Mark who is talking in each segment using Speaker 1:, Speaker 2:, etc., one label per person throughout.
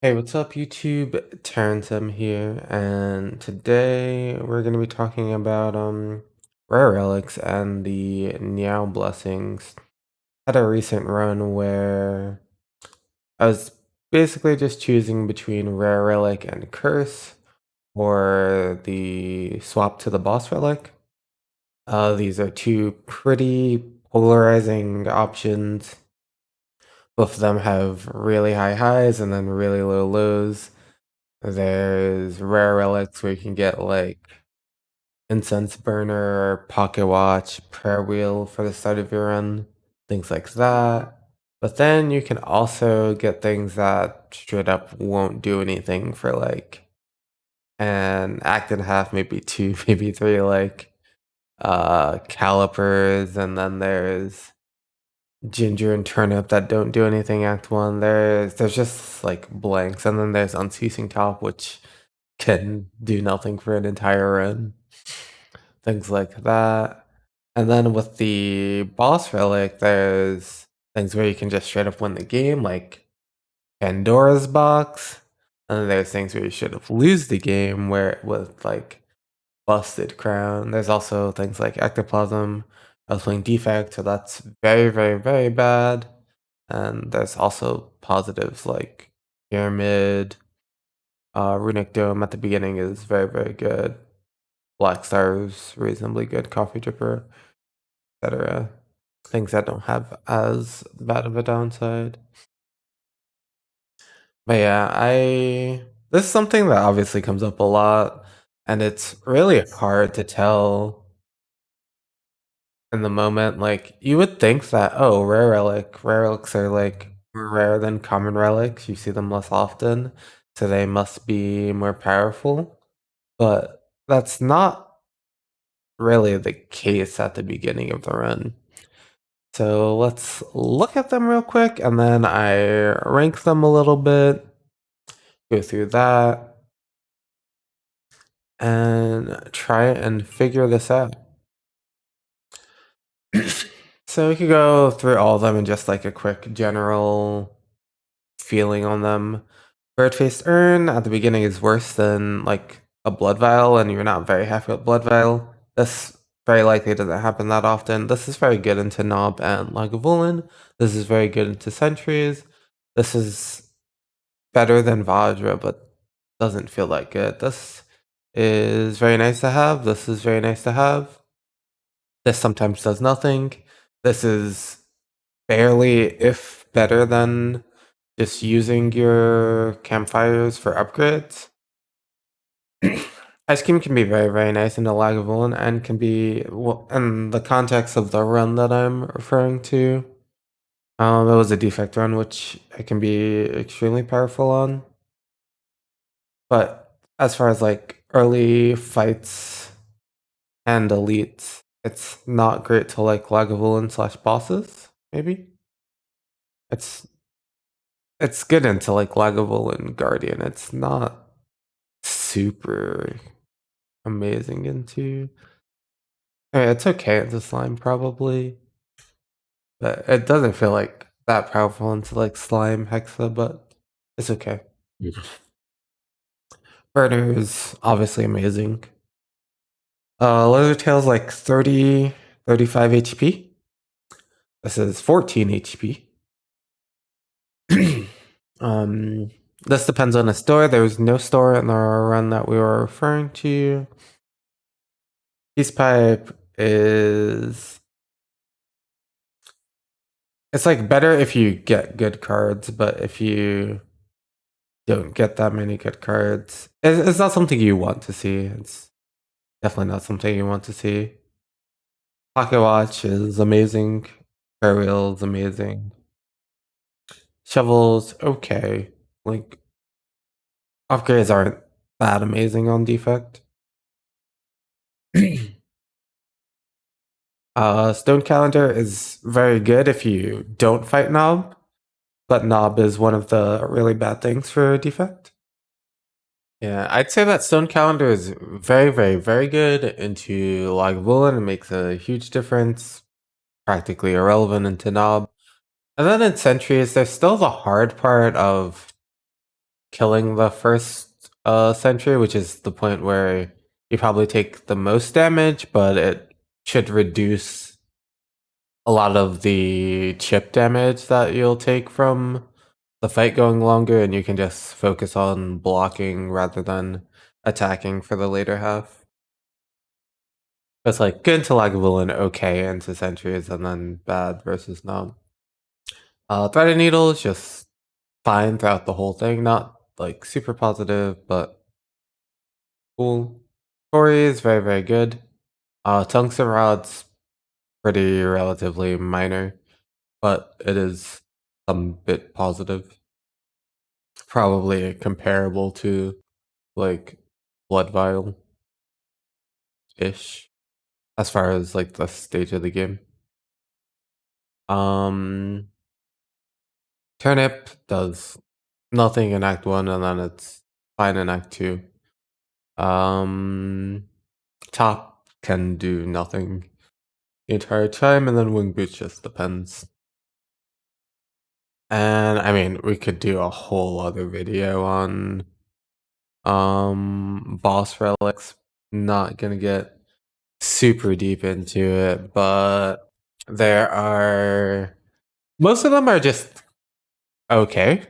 Speaker 1: Hey, what's up, YouTube? TerrencemYT here, and today we're gonna be talking about rare relics and the Neow blessings. Had a recent run where I was basically just choosing between rare relic and curse, or the swap to the boss relic. These are two pretty polarizing options. Both of them have really high highs and then really low lows. There's rare relics where you can get like incense burner, pocket watch, prayer wheel for the start of your run, things like that. But then you can also get things that straight up won't do anything for like an act and a half, maybe two, maybe three, like calipers, and then there's ginger and turnip that don't do anything act one. There's just like blanks, and then there's unceasing top, which can do nothing for an entire run. Things like that. And then with the boss relic, there's things where you can just straight up win the game, like Pandora's box. And then there's things where you should have lose the game where with like busted crown. There's also things like ectoplasm. I was playing defect, so that's very, very, very bad. And there's also positives like pyramid, runic dome at the beginning is very, very good. Black Star's reasonably good, Coffee Dripper, etc. Things that don't have as bad of a downside. But yeah, this is something that obviously comes up a lot, and it's really hard to tell in the moment. Like you would think that, oh, rare relics are like more rare than common relics. You see them less often, so they must be more powerful. But that's not really the case at the beginning of the run. So let's look at them real quick, and then I rank them a little bit, go through that, and try and figure this out. So we could go through all of them and just like a quick general feeling on them. Bird-faced urn at the beginning is worse than like a blood vial, and you're not very happy with blood vial. This very likely doesn't happen that often. This is very good into Knob and Lagavulin. This is very good into Sentries. This is better than Vajra, but doesn't feel that good. This is very nice to have. This is very nice to have. This sometimes does nothing. This is barely, if better than just using your campfires for upgrades. Ice Cream can be very, very nice in the Lagavulin and can be, well, in the context of the run that I'm referring to. It was a defect run, which it can be extremely powerful on. But as far as like early fights and elites, it's not great to like Lagavulin slash bosses, maybe. It's it's good into like Lagavulin Guardian. It's not super amazing into. It's okay into slime probably, but it doesn't feel like that powerful into like slime hexa, but it's okay. Burner is obviously amazing. Lizard Tail's like 30, 35 HP. This is 14 HP. um, this depends on the store. There was no store in the run that we were referring to. Peace Pipe is... It's like better if you get good cards, but if you don't get that many good cards, it's not something you want to see. It's definitely not something you want to see. Pocket Watch is amazing. Prayer Wheel is amazing. Shovels, okay. Like, upgrades aren't that amazing on defect. Stone Calendar is very good if you don't fight Knob, but Knob is one of the really bad things for defect. Yeah, I'd say that Stone Calendar is very, very, very good into Lagavulin. It makes a huge difference. Practically irrelevant into Knob. And then in Sentries, there's still the hard part of killing the first sentry, which is the point where you probably take the most damage, but it should reduce a lot of the chip damage that you'll take from the fight going longer, and you can just focus on blocking rather than attacking for the later half. It's like good to Lagavulin and okay into sentries, and then bad versus not. Threaded Needle is just fine throughout the whole thing, not like super positive, but cool. Tori is very, very good. Tungsten Rod's pretty relatively minor, but it is some bit positive. Probably comparable to like Blood Vial ish as far as like the stage of the game. Um Turnip does nothing in Act 1 and then it's fine in Act 2. Um Top can do nothing the entire time, and then Wing Boots just depends. And I mean, we could do a whole other video on boss relics. Not gonna get super deep into it, but there are most of them are just okay.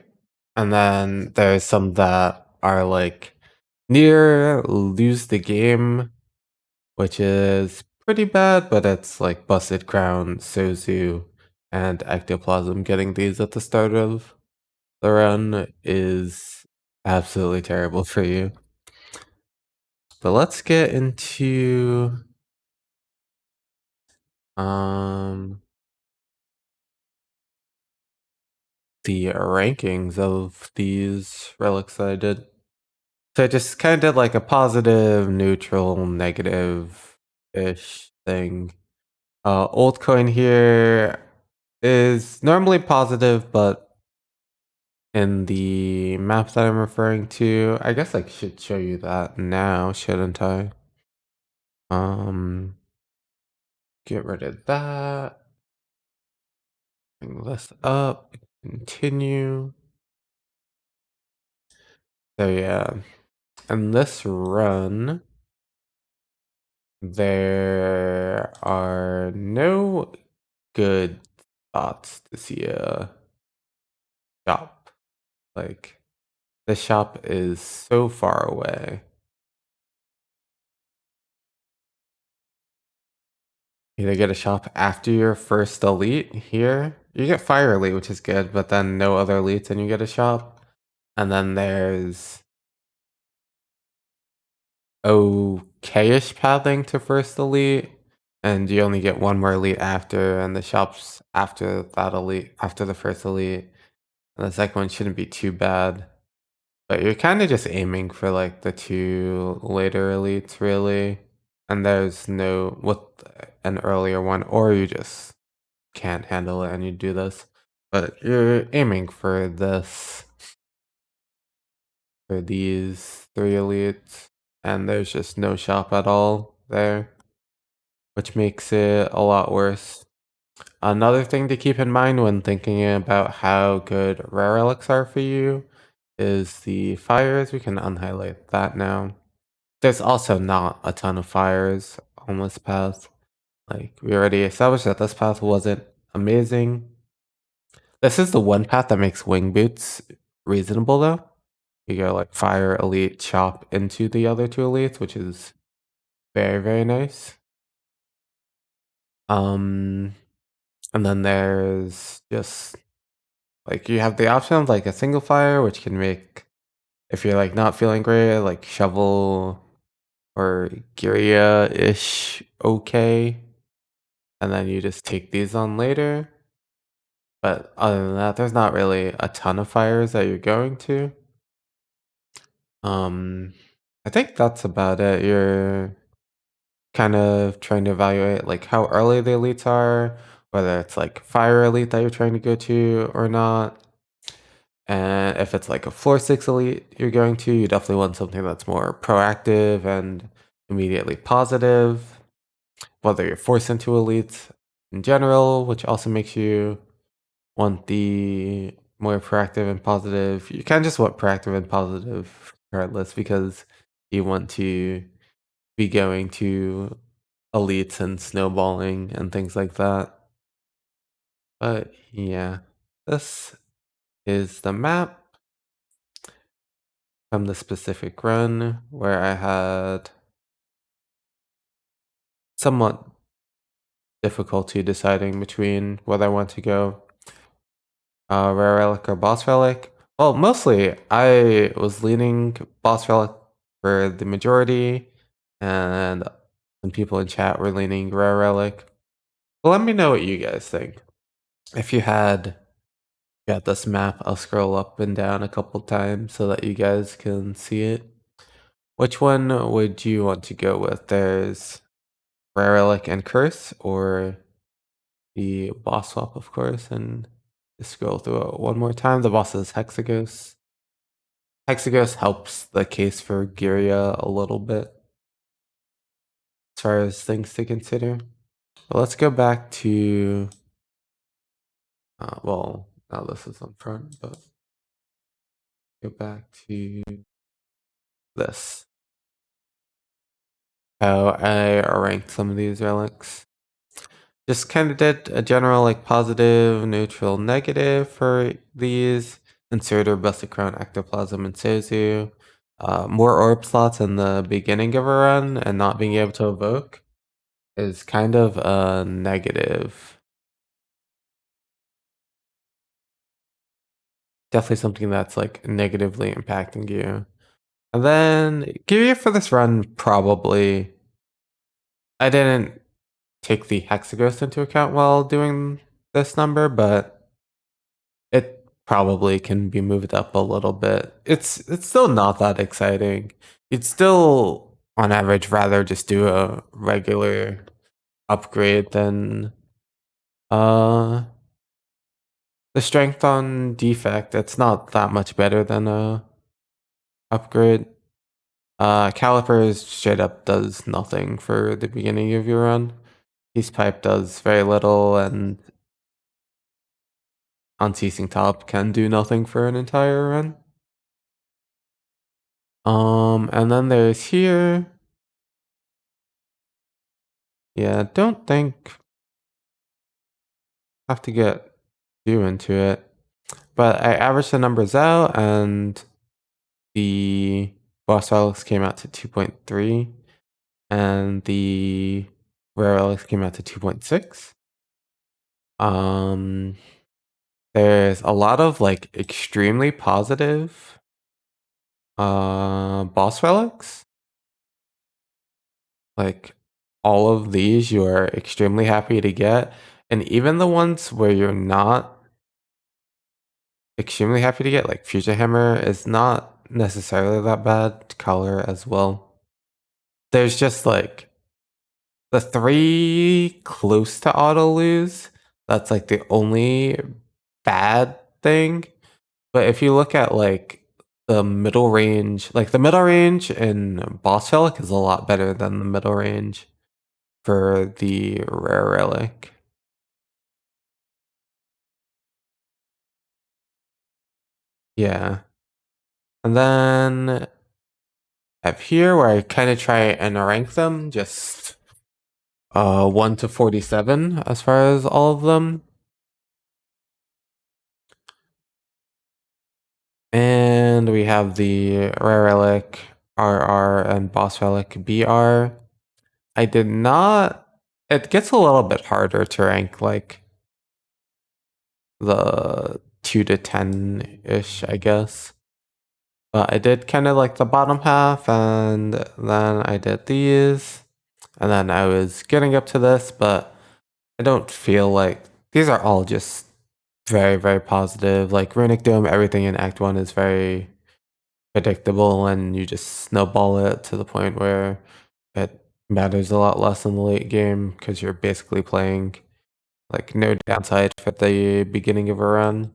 Speaker 1: And then there's some that are like near lose the game, which is pretty bad, but it's like Busted Crown, Sozu, and Ectoplasm. Getting these at the start of the run is absolutely terrible for you. But let's get into the rankings of these relics that I did. So I just kind of did like a positive, neutral, negative-ish thing. Old coin here is normally positive, but in the map that I'm referring to, I guess I should show you that now, shouldn't I? Get rid of that. Bring this up. Continue. So yeah, in this run, there are no good spots to see a shop. Like, the shop is so far away. You either get a shop after your first elite here. You get Fire Elite, which is good, but then no other elites and you get a shop. And then there's okay-ish pathing to first elite, and you only get one more elite after, and the shops after that elite, after the first elite. And the second one shouldn't be too bad. But you're kind of just aiming for like the two later elites, really. And there's no, with an earlier one, or you just can't handle it and you do this. But you're aiming for this, for these three elites, and there's just no shop at all there, which makes it a lot worse. Another thing to keep in mind when thinking about how good rare relics are for you is the fires. We can unhighlight that now. There's also not a ton of fires on this path. Like, we already established that this path wasn't amazing. This is the one path that makes wing boots reasonable, though. You go like fire, elite, chop into the other two elites, which is very, very nice. And then there's just like you have the option of like a single fire, which can make, if you're like not feeling great, like shovel or Giria-ish okay. And then you just take these on later. But other than that, there's not really a ton of fires that you're going to. I think that's about it. You're kind of trying to evaluate like how early the elites are, whether it's like fire elite that you're trying to go to or not. And if it's like a floor 6 elite you're going to, you definitely want something that's more proactive and immediately positive. Whether you're forced into elites in general, which also makes you want the more proactive and positive. You kind of just want proactive and positive regardless because you want to be going to elites and snowballing and things like that. But yeah, this is the map from the specific run where I had somewhat difficulty deciding between whether I want to go rare relic or boss relic. Well, mostly I was leaning boss relic for the majority, and some people in chat were leaning rare relic. Well, let me know what you guys think. If you had got this map, I'll scroll up and down a couple times so that you guys can see it. Which one would you want to go with? There's rare relic and curse, or the boss swap, of course, and just scroll through it one more time. The boss is Hexagos. Hexagos helps the case for Giria a little bit as far as things to consider. But let's go back to, well, now this is on front, but go back to this. How I ranked some of these relics. Just kind of did a general like positive, neutral, negative for these. Inserter, Busted Crown, Ectoplasm, and Sozu. More orb slots in the beginning of a run and not being able to evoke is kind of a negative. Definitely something that's like negatively impacting you. And then Gear for this run, probably. I didn't take the Hexaghost into account while doing this number, but it probably can be moved up a little bit. It's still not that exciting. You'd still, on average, rather just do a regular upgrade than the strength on defect. It's not that much better than a upgrade. Calipers straight up does nothing for the beginning of your run. Peace Pipe does very little, and Unceasing Top can do nothing for an entire run. And then there's here. Yeah, don't think have to get too into it. But I averaged the numbers out, and the boss relics came out to 2.3, and the rare relics came out to 2.6. There's a lot of like extremely positive boss relics. Like all of these you are extremely happy to get, and even the ones where you're not extremely happy to get, like Future Hammer is not necessarily that bad color as well. There's just like the 3 close to auto lose. That's like the only bad thing. But if you look at like the middle range, like the middle range in Boss Relic is a lot better than the middle range for the Rare Relic. Yeah. And then up here where I kind of try and rank them, just 1 to 47 as far as all of them. And we have the Rare Relic, RR, and Boss Relic, BR. I did not... It gets a little bit harder to rank, like, the 2 to 10-ish, I guess. But I did kind of like the bottom half, and then I did these. And then I was getting up to this, but I don't feel like... These are all just very, very positive. Like, Runic Dome, everything in Act 1 is very predictable, and you just snowball it to the point where it matters a lot less in the late game because you're basically playing like no downside for the beginning of a run.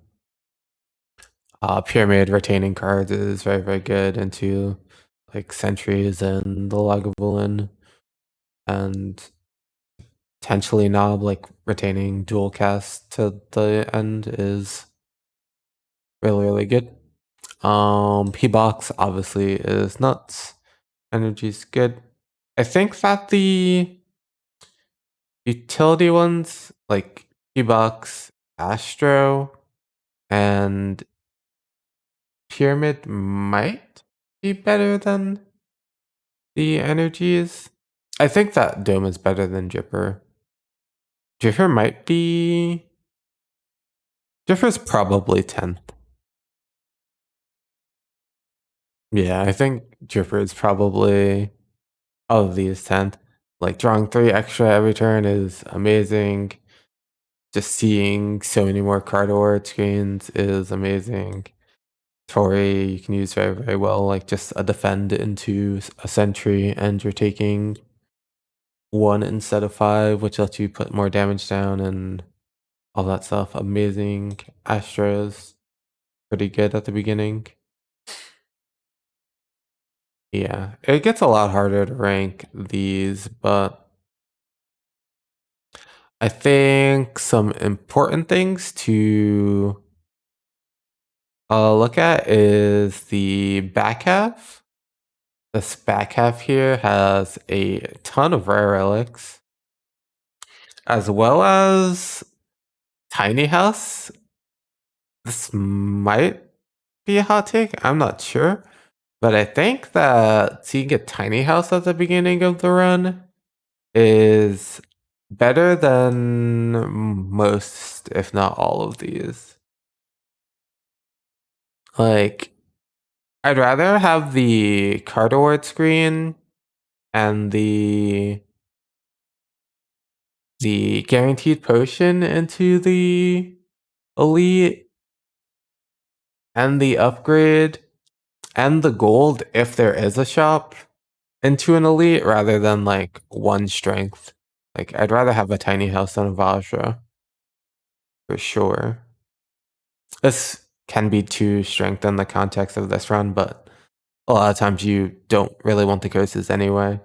Speaker 1: Pyramid retaining cards is very, very good into like sentries and the Lagavulin, and potentially Knob, like retaining dual cast to the end is really, really good. P-Box obviously is nuts. Energy's good. I think that the utility ones, like P-Box, Astro, and Pyramid might be better than the energies. I think that Dome is better than Dripper. Dripper might be... Dripper's probably 10th. Yeah, I think Dripper is probably of these 10th. Like, drawing 3 extra every turn is amazing. Just seeing so many more card award screens is amazing. Tori you can use very, very well, like just a defend into a sentry, and you're taking 1 instead of 5, which lets you put more damage down and all that stuff. Amazing. Astra's pretty good at the beginning. Yeah, it gets a lot harder to rank these, but I think some important things to look at is the back half. This back half here has a ton of rare relics, as well as tiny house. This might be a hot take, I'm not sure. But I think that seeing a tiny house at the beginning of the run is better than most, if not all of these. Like, I'd rather have the card award screen and the guaranteed potion into the elite and the upgrade and the gold if there is a shop into an elite rather than like 1 strength. Like, I'd rather have a tiny house than a Vajra for sure. This can be 2 strength in the context of this run, but a lot of times you don't really want the curses anyway.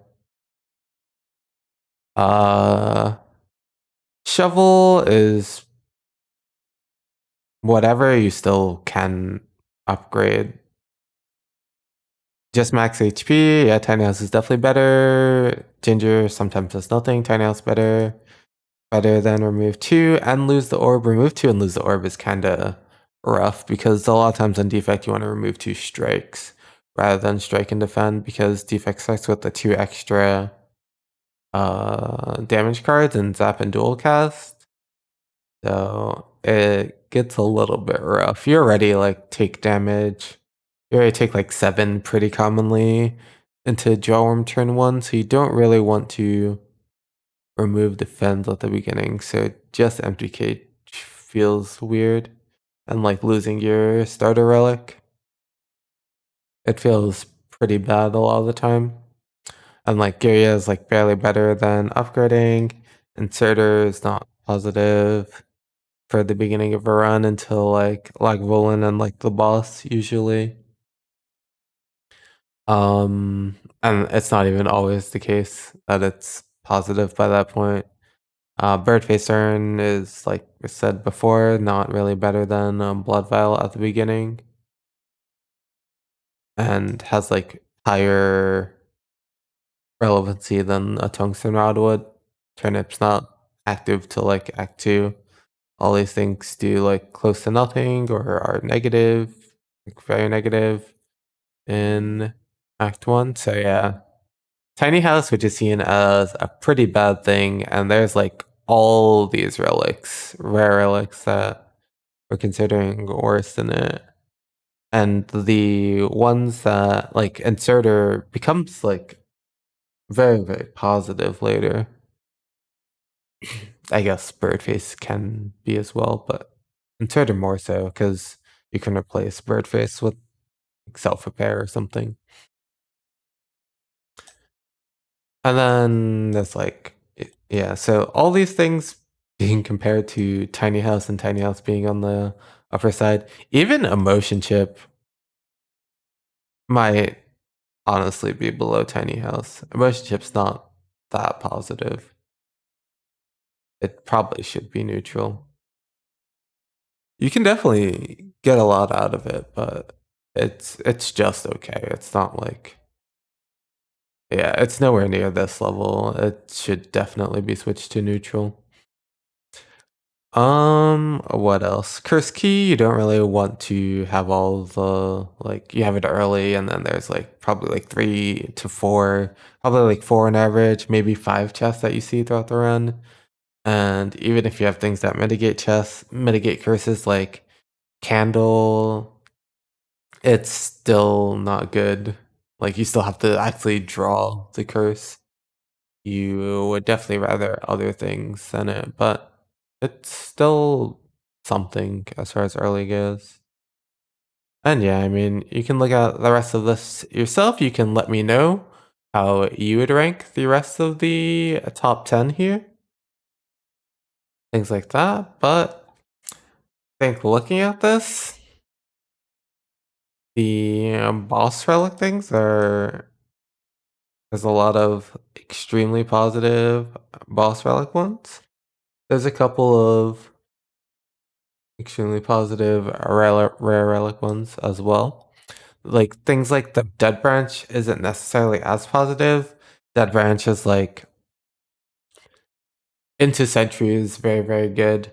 Speaker 1: Uh, Shovel is whatever, you still can upgrade. Just max HP, yeah, Tiny House is definitely better. Ginger sometimes does nothing, Tiny House better. Better than remove 2 and lose the orb. Remove 2 and lose the orb is kinda rough, because a lot of times on defect you want to remove 2 strikes rather than strike and defend, because defect starts with the 2 extra damage cards and zap and dual cast. So it gets a little bit rough. You already like take damage. You already take like 7 pretty commonly into Jawworm turn 1, so you don't really want to remove defense at the beginning. So just empty cage feels weird. And like losing your starter relic, it feels pretty bad a lot of the time. And like Gyria is like barely better than upgrading. Inserter is not positive for the beginning of a run until like Volan and like the boss usually. And it's not even always the case that it's positive by that point. Birdface Urn is, like I said before, not really better than Blood Vial at the beginning. And has like higher relevancy than a Tungsten Rod would. Turnip's not active till like Act 2. All these things do like close to nothing or are negative, like very negative in Act 1. So yeah. Tiny House, which is seen as a pretty bad thing, and there's like all these relics, rare relics that we're considering worse than it. And the ones that like Inserter becomes like very, very positive later. I guess Birdface can be as well, but Inserter more so, because you can replace Birdface with self-repair or something. And then there's like, yeah, so all these things being compared to Tiny House and Tiny House being on the upper side, even Emotion Chip might honestly be below Tiny House. Emotion Chip's not that positive. It probably should be neutral. You can definitely get a lot out of it, but it's just okay. It's not like, yeah, it's nowhere near this level. It should definitely be switched to neutral. What else? Curse key, you don't really want to have all the, like, you have it early and then there's like probably like 3 to 4, probably like 4 on average, maybe 5 chests that you see throughout the run. And even if you have things that mitigate curses like candle, it's still not good. Like you still have to actually draw the curse. You would definitely rather other things than it, but it's still something as far as early goes. And yeah, I mean, you can look at the rest of this yourself. You can let me know how you would rank the rest of the top 10 here, things like that. But I think looking at this, the boss relic things are, there's a lot of extremely positive boss relic ones. There's a couple of extremely positive rare relic ones as well. Like things like the Dead Branch isn't necessarily as positive. Dead Branch is like into Sentry is very, very good.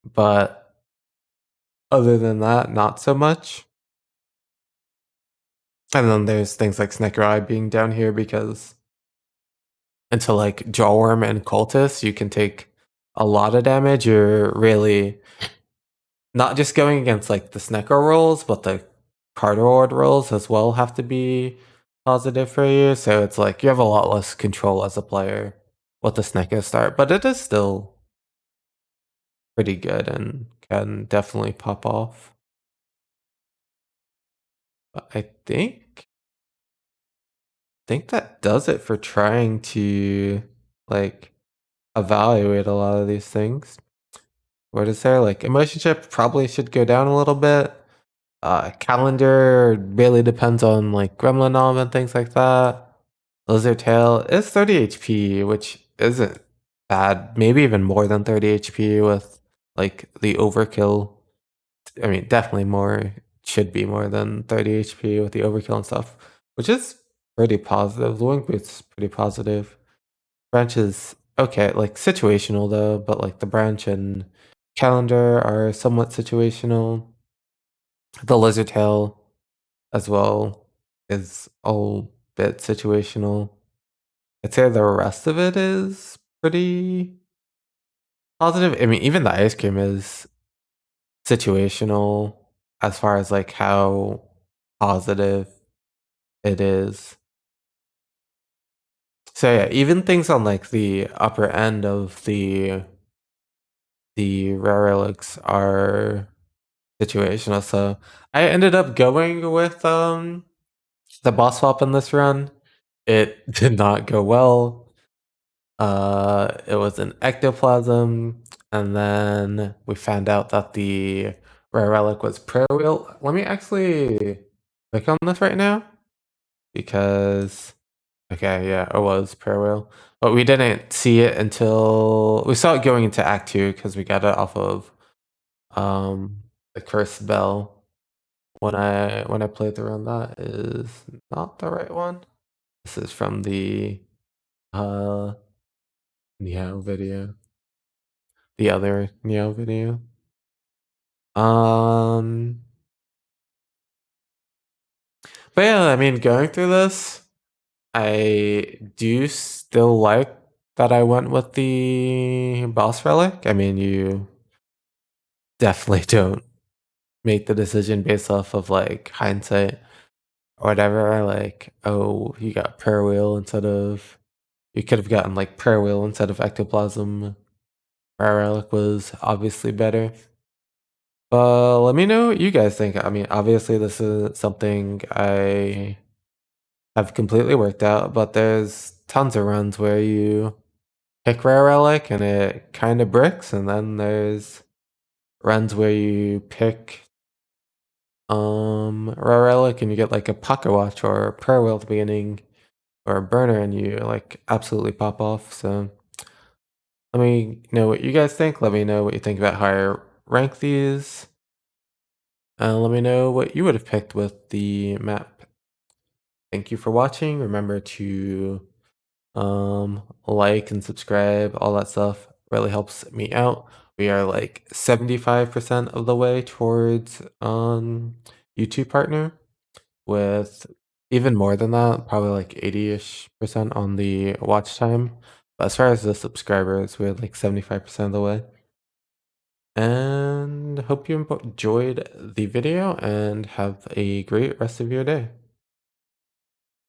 Speaker 1: But other than that, not so much. And then there's things like Snicker Eye being down here because into like Jawworm and Cultist, you can take a lot of damage. You're really not just going against like the Sneeko rolls, but the card reward rolls as well have to be positive for you. So it's like you have a lot less control as a player with the Sneeko start, but it is still pretty good and can definitely pop off. But I think that does it for trying to like evaluate a lot of these things. What is there? Like emotion chip probably should go down a little bit. Calendar really depends on like Gremlin Nom and things like that. Lizard Tail is 30 HP, which isn't bad. Maybe even more than 30 HP with like the overkill. I mean, definitely more, should be more than 30 HP with the overkill and stuff, which is pretty positive. The Wing Boot's pretty positive. Branch is okay, like situational though, but like the branch and calendar are somewhat situational. The lizard tail as well is a bit situational. I'd say the rest of it is pretty positive. I mean, even the ice cream is situational as far as like how positive it is. So yeah, even things on like the upper end of the rare relics are situational. So I ended up going with the boss swap in this run. It did not go well. It was an ectoplasm, and then we found out that the rare relic was prayer wheel. Let me actually click on this right now because okay, yeah, it was prayer wheel, but we didn't see it until we saw it going into Act 2 because we got it off of the cursed bell. When I played through on that is not the right one. This is from the uh Neow video. The other Neow video. Um but yeah, I mean going through this, I do still like that I went with the boss relic. I mean you definitely don't make the decision based off of like hindsight or whatever. Like, oh, you got prayer wheel instead of, you could have gotten like prayer wheel instead of ectoplasm. Prayer relic was obviously better. But let me know what you guys think. I mean, obviously this is something I have completely worked out, but there's tons of runs where you pick rare relic and it kind of bricks, and then there's runs where you pick rare relic and you get like a pocket watch or a prayer wheel at the beginning or a burner and you like absolutely pop off. So let me know what you guys think. Let me know what you think about how I rank these, and let me know what you would have picked with the map. Thank you for watching. Remember to like and subscribe, all that stuff really helps me out. We are like 75% of the way towards YouTube partner, with even more than that, probably like 80-ish% on the watch time. But as far as the subscribers, we're like 75% of the way. And hope you enjoyed the video and have a great rest of your day.